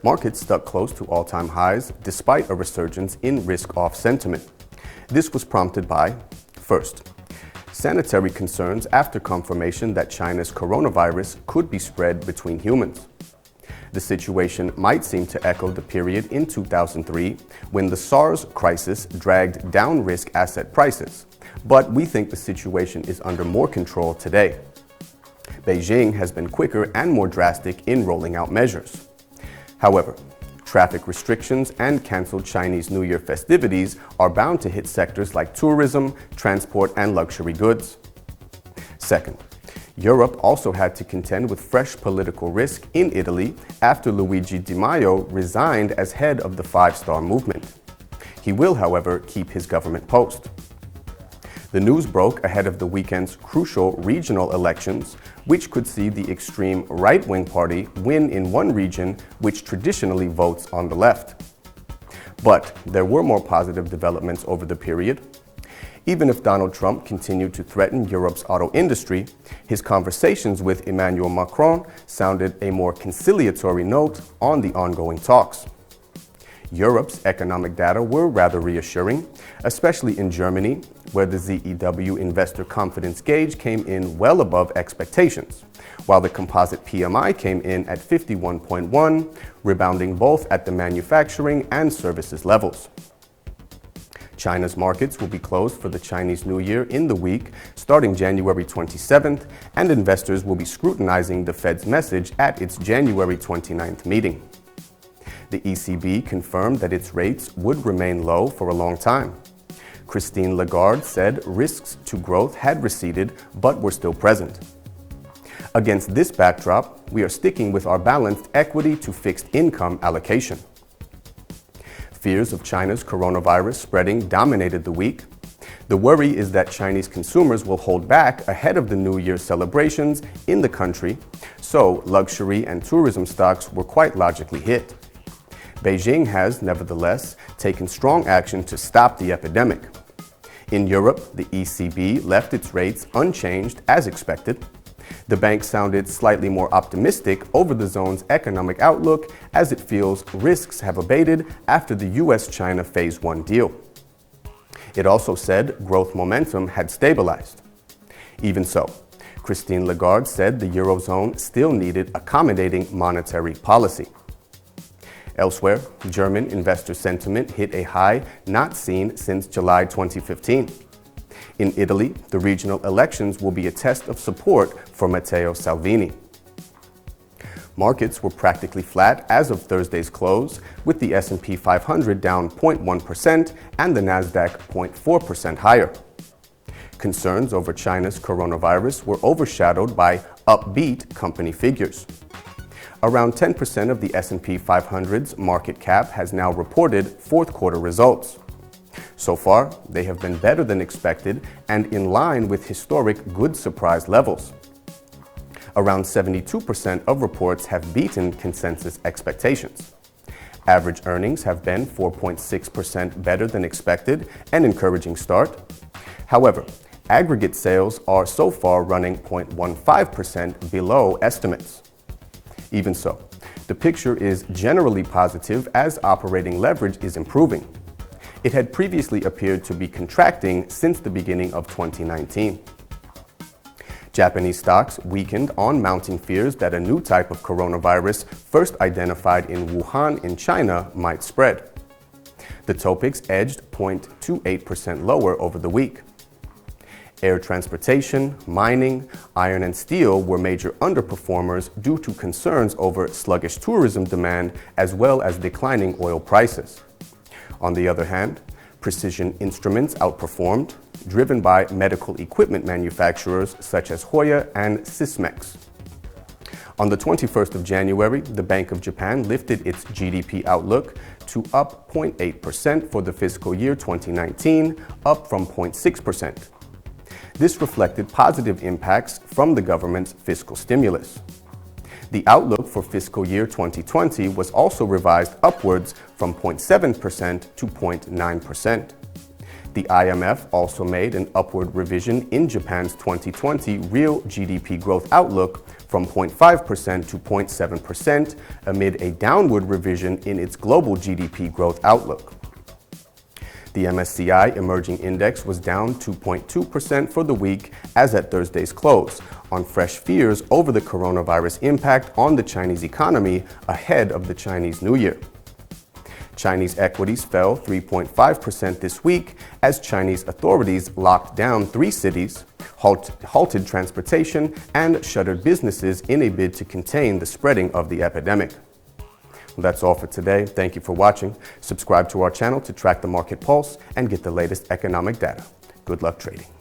Markets stuck close to all-time highs despite a resurgence in risk-off sentiment. This was prompted by, first, sanitary concerns after confirmation that China's coronavirus could be spread between humans. The situation might seem to echo the period in 2003 when the SARS crisis dragged down risk asset prices, but we think the situation is under more control today. Beijing has been quicker and more drastic in rolling out measures. However, traffic restrictions and canceled Chinese New Year festivities are bound to hit sectors like tourism, transport, and luxury goods. Second, Europe also had to contend with fresh political risk in Italy after Luigi Di Maio resigned as head of the Five Star Movement. He will, however, keep his government post. The news broke ahead of the weekend's crucial regional elections, which could see the extreme right-wing party win in one region which traditionally votes on the left. But there were more positive developments over the period. Even if Donald Trump continued to threaten Europe's auto industry, his conversations with Emmanuel Macron sounded a more conciliatory note on the ongoing talks. Europe's economic data were rather reassuring, especially in Germany, where the ZEW investor confidence gauge came in well above expectations, while the composite PMI came in at 51.1, rebounding both at the manufacturing and services levels. China's markets will be closed for the Chinese New Year in the week starting January 27th, and investors will be scrutinizing the Fed's message at its January 29th meeting. The ECB confirmed that its rates would remain low for a long time. Christine Lagarde said risks to growth had receded but were still present. Against this backdrop, we are sticking with our balanced equity to fixed income allocation. Fears of China's coronavirus spreading dominated the week. The worry is that Chinese consumers will hold back ahead of the New Year celebrations in the country, so luxury and tourism stocks were quite logically hit. Beijing has, nevertheless, taken strong action to stop the epidemic. In Europe, the ECB left its rates unchanged as expected. The bank sounded slightly more optimistic over the zone's economic outlook as it feels risks have abated after the US-China Phase 1 deal. It also said growth momentum had stabilized. Even so, Christine Lagarde said the Eurozone still needed accommodating monetary policy. Elsewhere, German investor sentiment hit a high not seen since July 2015. In Italy, the regional elections will be a test of support for Matteo Salvini. Markets were practically flat as of Thursday's close, with the S&P 500 down 0.1% and the Nasdaq 0.4% higher. Concerns over China's coronavirus were overshadowed by upbeat company figures. Around 10% of the S&P 500's market cap has now reported fourth quarter results. So far, they have been better than expected and in line with historic good surprise levels. Around 72% of reports have beaten consensus expectations. Average earnings have been 4.6% better than expected, an encouraging start. However, aggregate sales are so far running 0.15% below estimates. Even so, the picture is generally positive as operating leverage is improving. It had previously appeared to be contracting since the beginning of 2019. Japanese stocks weakened on mounting fears that a new type of coronavirus first identified in Wuhan in China might spread. The Topix edged 0.28% lower over the week. Air transportation, mining, iron and steel were major underperformers due to concerns over sluggish tourism demand as well as declining oil prices. On the other hand, precision instruments outperformed, driven by medical equipment manufacturers such as Hoya and Sysmex. On the 21st of January, the Bank of Japan lifted its GDP outlook to up 0.8% for the fiscal year 2019, up from 0.6%. This reflected positive impacts from the government's fiscal stimulus. The outlook for fiscal year 2020 was also revised upwards from 0.7% to 0.9%. The IMF also made an upward revision in Japan's 2020 real GDP growth outlook from 0.5% to 0.7% amid a downward revision in its global GDP growth outlook. The MSCI Emerging Index was down 2.2% for the week as at Thursday's close, on fresh fears over the coronavirus impact on the Chinese economy ahead of the Chinese New Year. Chinese equities fell 3.5% this week as Chinese authorities locked down 3 cities, halted transportation, and shuttered businesses in a bid to contain the spreading of the epidemic. That's all for today. Thank you for watching. Subscribe to our channel to track the market pulse and get the latest economic data. Good luck trading.